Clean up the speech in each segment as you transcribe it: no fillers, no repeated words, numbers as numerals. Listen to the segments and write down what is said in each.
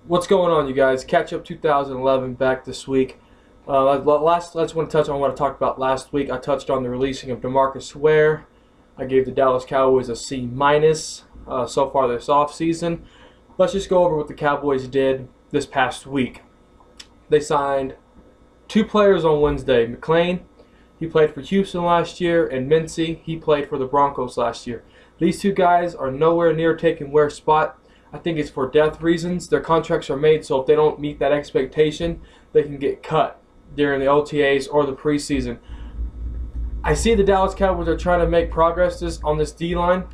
What's going on, you guys? Catch up 2011 back this week. Let's want to touch on what I talked about last week. I touched on the releasing of DeMarcus Ware. I gave the Dallas Cowboys a C minus so far this offseason. Let's just go over what the Cowboys did this past week. They signed two players on Wednesday. McClain, he played for Houston last year, and Mincy, he played for the Broncos last year. These two guys are nowhere near taking Ware's spot. I think it's for depth reasons. Their contracts are made so if they don't meet that expectation, they can get cut during the OTAs or the preseason. I see the Dallas Cowboys are trying to make progress on this D-line,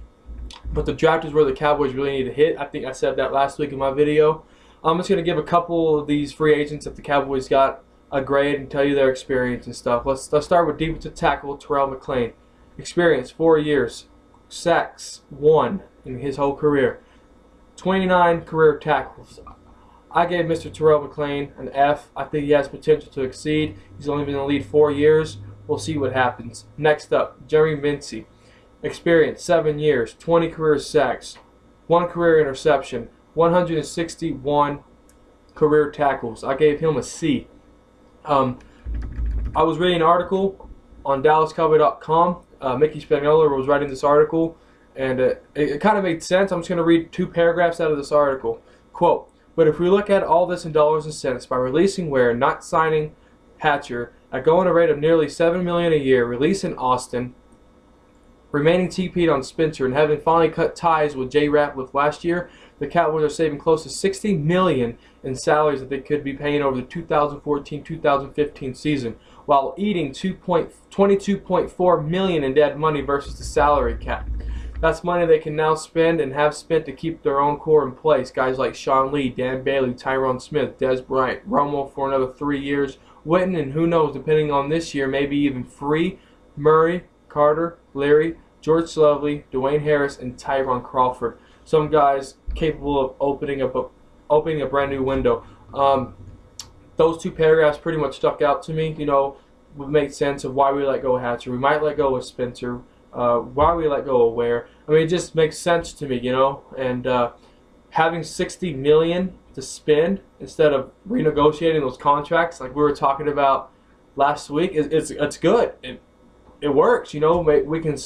but the draft is where the Cowboys really need to hit. I think I said that last week in my video. I'm just going to give a couple of these free agents that the Cowboys got a grade and tell you their experience and stuff. Let's start with defensive tackle Terrell McClain. Experience, 4 years. Sacks, 1 in his whole career. 29 career tackles. I gave Mr. Terrell McClain an F. I think he has potential to exceed. He's only been in the league 4 years. We'll see what happens. Next up, Jerry Mincy. Experience, 7 years, 20 career sacks, 1 career interception, 161 career tackles. I gave him a C. I was reading an article on DallasCowboy.com. Mickey Spagnola was writing this article, and it kind of made sense. I'm just going to read 2 paragraphs out of this article. Quote, "But if we look at all this in dollars and cents, by releasing Ware, not signing Hatcher, at going a rate of nearly $7 million a year, releasing Austin, remaining TP'd on Spencer, and having finally cut ties with Jay Ratliff last year, the Cowboys are saving close to $60 million in salaries that they could be paying over the 2014-2015 season, while eating $22.4 million in dead money versus the salary cap. That's money they can now spend and have spent to keep their own core in place. Guys like Sean Lee, Dan Bailey, Tyron Smith, Des Bryant, Romo for another 3 years, Witten, and who knows, depending on this year, maybe even Free, Murray, Carter, Leary, George Lovely, Dwayne Harris, and Tyron Crawford. Some guys capable of opening a brand new window." Those 2 paragraphs pretty much stuck out to me. You know, would make sense of why we let go of Hatcher. We might let go of Spencer. Why we let go of Ware. I mean, it just makes sense to me, you know. And having $60 million to spend instead of renegotiating those contracts, like we were talking about last week, it's good. It works, you know. Maybe we can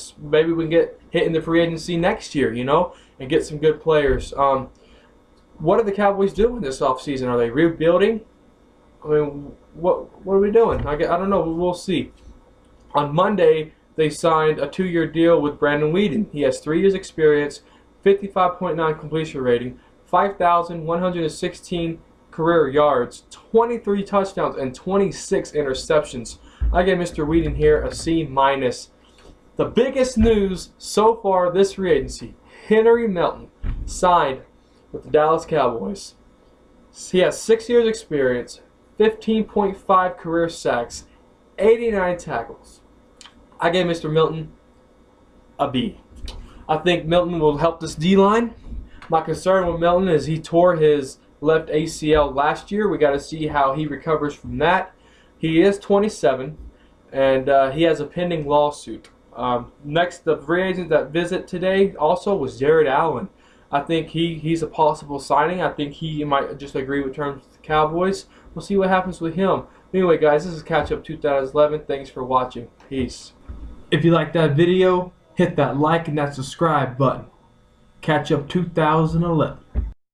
get hit in the free agency next year, you know, and get some good players. What are the Cowboys doing this offseason? Are they rebuilding? I mean, what are we doing? I don't know. We'll see. On Monday, they signed a 2-year deal with Brandon Weeden. He has 3 years experience, 55.9 completion rating, 5,116 career yards, 23 touchdowns, and 26 interceptions. I gave Mr. Weeden here a C minus. The biggest news so far this free agency, Henry Melton signed with the Dallas Cowboys. He has 6 years experience, 15.5 career sacks, 89 tackles. I gave Mr. Melton a B. I think Melton will help this D-line. My concern with Melton is he tore his left ACL last year. We got to see how he recovers from that. He is 27, and he has a pending lawsuit. Next, the free agent that visit today also was Jared Allen. I think he's a possible signing. I think he might just agree with terms with the Cowboys. We'll see what happens with him. Anyway, guys, this is Catch Up 2011. Thanks for watching. Peace. If you like that video, hit that like and that subscribe button. Catch Up 2011.